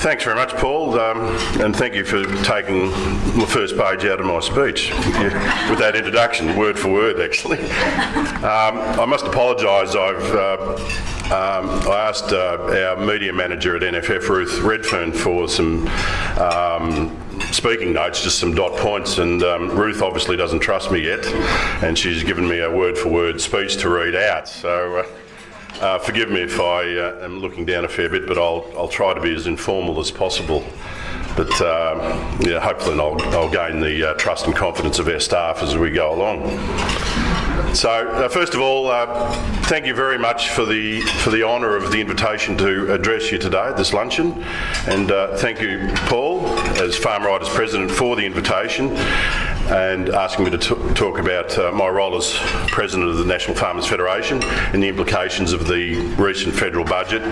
Thanks very much, Paul, and thank you for taking the first page out of my speech with that introduction, word for word, actually. I must apologise. I asked our media manager at NFF, Ruth Redfern, for some speaking notes, just some dot points, and Ruth obviously doesn't trust me yet, and she's given me a word for word speech to read out. So. Forgive me if I am looking down a fair bit, but I'll try to be as informal as possible. But yeah, hopefully I'll gain the trust and confidence of our staff as we go along. So first of all, thank you very much for the honour of the invitation to address you today at this luncheon, and thank you, Paul, as Farm Riders President, for the invitation and asking me to talk about my role as President of the National Farmers Federation and the implications of the recent federal budget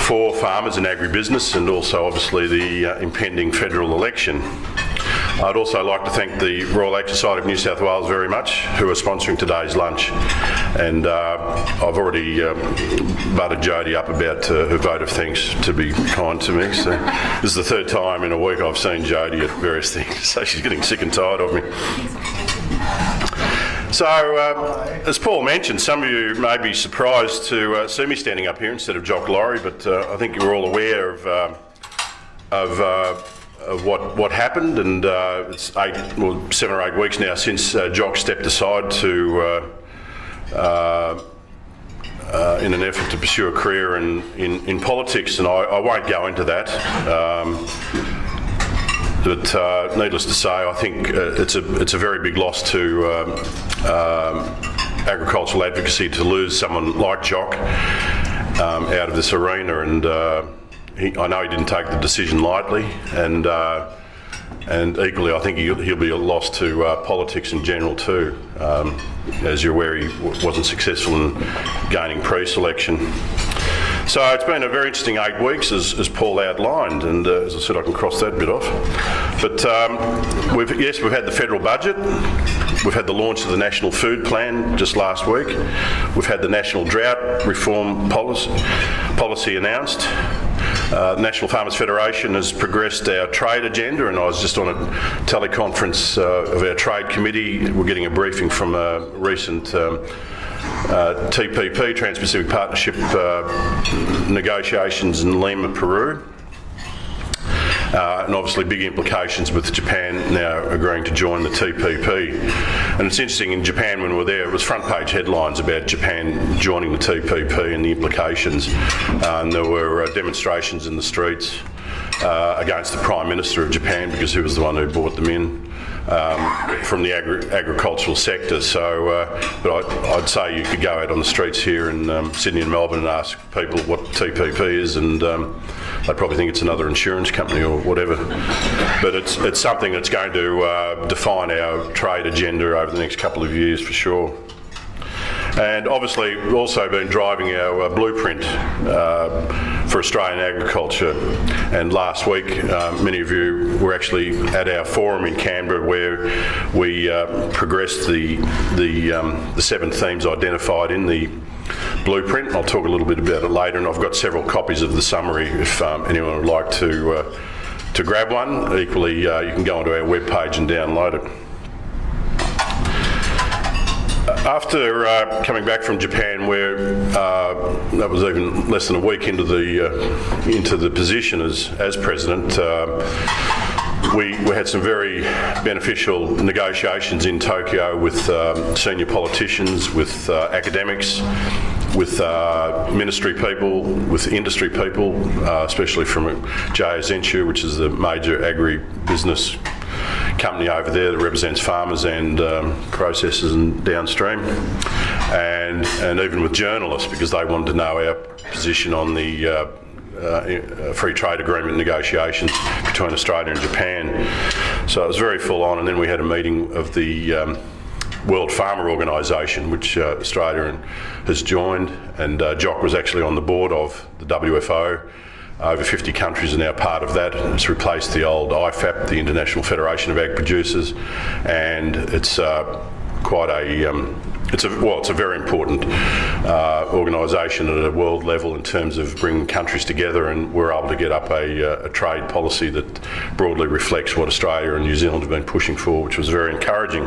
for farmers and agribusiness, and also obviously the impending federal election. I'd also like to thank the Royal Actor Society of New South Wales very much, who are sponsoring today's lunch. And I've already butted Jodie up about her vote of thanks to be kind to me. So this is the third time in a week I've seen Jodie at various things, so she's getting sick and tired of me. So, as Paul mentioned, some of you may be surprised to see me standing up here instead of Jock Laurie, but I think you're all aware of what happened, and it's 7 or 8 weeks now since Jock stepped aside to in an effort to pursue a career in politics, and I won't go into that. But needless to say, I think it's a very big loss to agricultural advocacy to lose someone like Jock out of this arena, and I know he didn't take the decision lightly, and equally I think he'll be a loss to politics in general too. As you're aware, he wasn't successful in gaining pre-selection. So it's been a very interesting 8 weeks, as Paul outlined, and as I said, I can cross that bit off. But we've had the federal budget, we've had the launch of the National Food Plan just last week, we've had the National Drought Reform policy announced. The National Farmers Federation has progressed our trade agenda, and I was just on a teleconference of our trade committee. We're getting a briefing from a recent TPP, Trans-Pacific Partnership negotiations in Lima, Peru. And obviously big implications with Japan now agreeing to join the TPP. And it's interesting, in Japan when we were there, it was front page headlines about Japan joining the TPP and the implications. And there were demonstrations in the streets against the Prime Minister of Japan, because he was the one who brought them in. From the agricultural sector. So, but I'd say you could go out on the streets here in Sydney and Melbourne and ask people what TPP is, and they'd probably think it's another insurance company or whatever. But it's something that's going to define our trade agenda over the next couple of years for sure. And obviously we've also been driving our blueprint for Australian agriculture, and last week many of you were actually at our forum in Canberra where we progressed the 7 themes identified in the blueprint. I'll talk a little bit about it later, and I've got several copies of the summary if anyone would like to grab one. Equally, you can go onto our webpage and download it. After coming back from Japan, where that was even less than a week into the position as president, we had some very beneficial negotiations in Tokyo with senior politicians, with academics, with ministry people, with industry people, especially from JSNSU, which is the major agri-business company over there that represents farmers and processors and downstream, and even with journalists, because they wanted to know our position on the free trade agreement negotiations between Australia and Japan. So it was very full on, and then we had a meeting of the World Farmer Organisation, which Australia has joined, and Jock was actually on the board of the WFO. Over 50 countries are now part of that. It's replaced the old IFAP, the International Federation of Ag Producers, and it's quite a it's a very important organisation at a world level in terms of bringing countries together, and we're able to get up a trade policy that broadly reflects what Australia and New Zealand have been pushing for, which was very encouraging.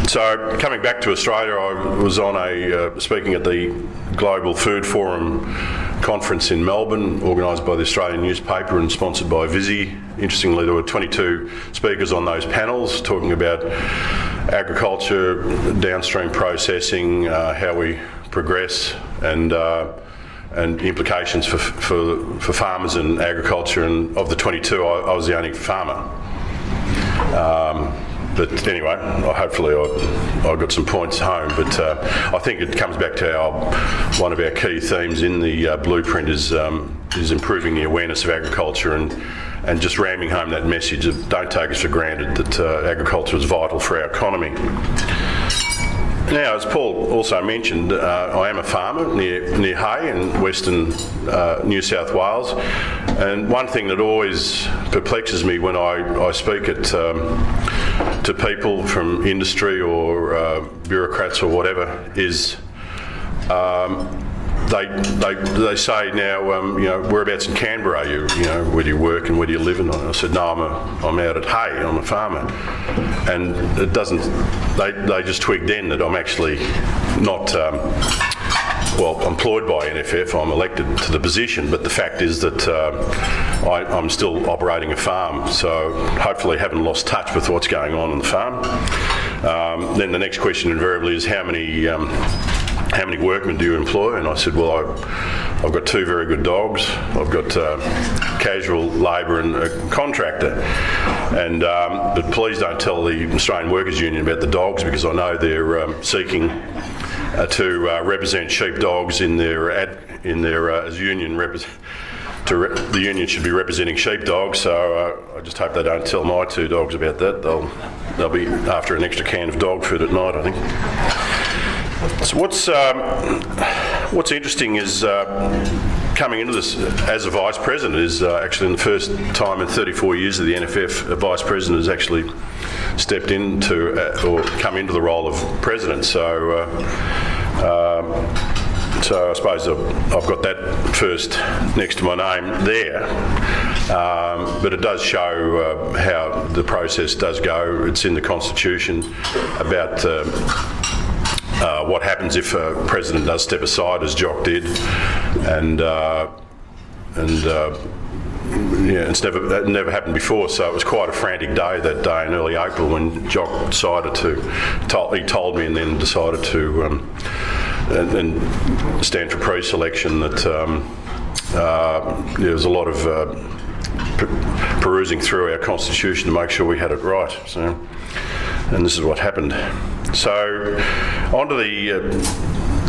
So coming back to Australia, I was on speaking at the Global Food Forum conference in Melbourne, organised by the Australian newspaper and sponsored by Visi. Interestingly, there were 22 speakers on those panels talking about agriculture, downstream processing, how we progress, and implications for farmers and agriculture. And of the 22, I was the only farmer. But anyway, hopefully I got some points home. But I think it comes back to one of our key themes in the blueprint is improving the awareness of agriculture and just ramming home that message of don't take us for granted that agriculture is vital for our economy. Now, as Paul also mentioned, I am a farmer near Hay in western New South Wales, and one thing that always perplexes me when I speak to people from industry or bureaucrats or whatever is they say now, whereabouts in Canberra are you? Where do you work and where do you live? And I said, no, I'm out at Hay. I'm a farmer, and it doesn't. They just twigged then that I'm actually not employed by NFF. I'm elected to the position, but the fact is that I'm still operating a farm. So hopefully, haven't lost touch with what's going on the farm. Then the next question invariably is how many workmen do you employ? And I said, well, I've got 2 very good dogs. I've got casual labour and a contractor. And but please don't tell the Australian Workers Union about the dogs, because I know they're seeking to represent sheepdogs in their as union the union should be representing sheepdogs. So I just hope they don't tell my 2 dogs about that. They'll be after an extra can of dog food at night, I think. So what's interesting is coming into this as a Vice President is actually in the first time in 34 years of the NFF, a Vice President has actually stepped into or come into the role of President. So I suppose I've got that first next to my name there. But it does show how the process does go. It's in the Constitution about what happens if a president does step aside, as Jock did, and it's never happened before. So it was quite a frantic day that day in early April when Jock decided he told me and then decided to and stand for pre-selection. That there was a lot of perusing through our constitution to make sure we had it right. So, and this is what happened. So, onto the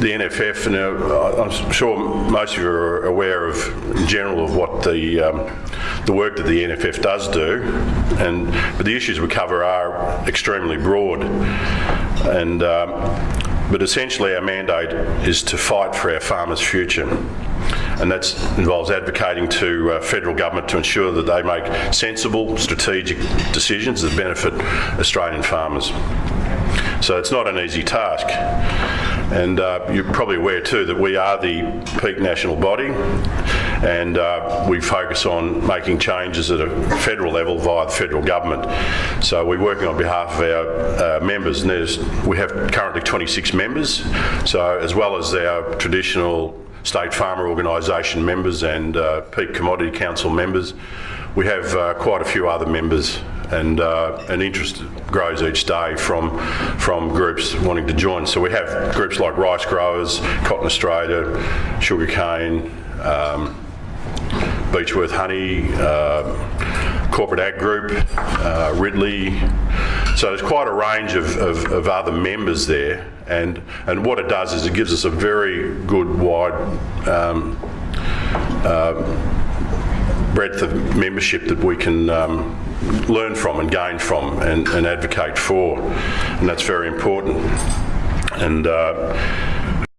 NFF. Now, I'm sure most of you are aware of, in general, of what the work that the NFF does do, but the issues we cover are extremely broad. But essentially, our mandate is to fight for our farmers' future. And that involves advocating to federal government to ensure that they make sensible, strategic decisions that benefit Australian farmers. So it's not an easy task. And you're probably aware too that we are the peak national body, and we focus on making changes at a federal level via the federal government. So we're working on behalf of our members, and we have currently 26 members. So as well as our traditional state farmer organisation members and Peak Commodity Council members, we have quite a few other members, and interest grows each day from groups wanting to join. So we have groups like Rice Growers, Cotton Australia, Sugarcane, Beechworth Honey, Corporate Ag Group, Ridley. So there's quite a range of other members there, and what it does is it gives us a very good wide breadth of membership that we can learn from and gain from and advocate for, and that's very important. And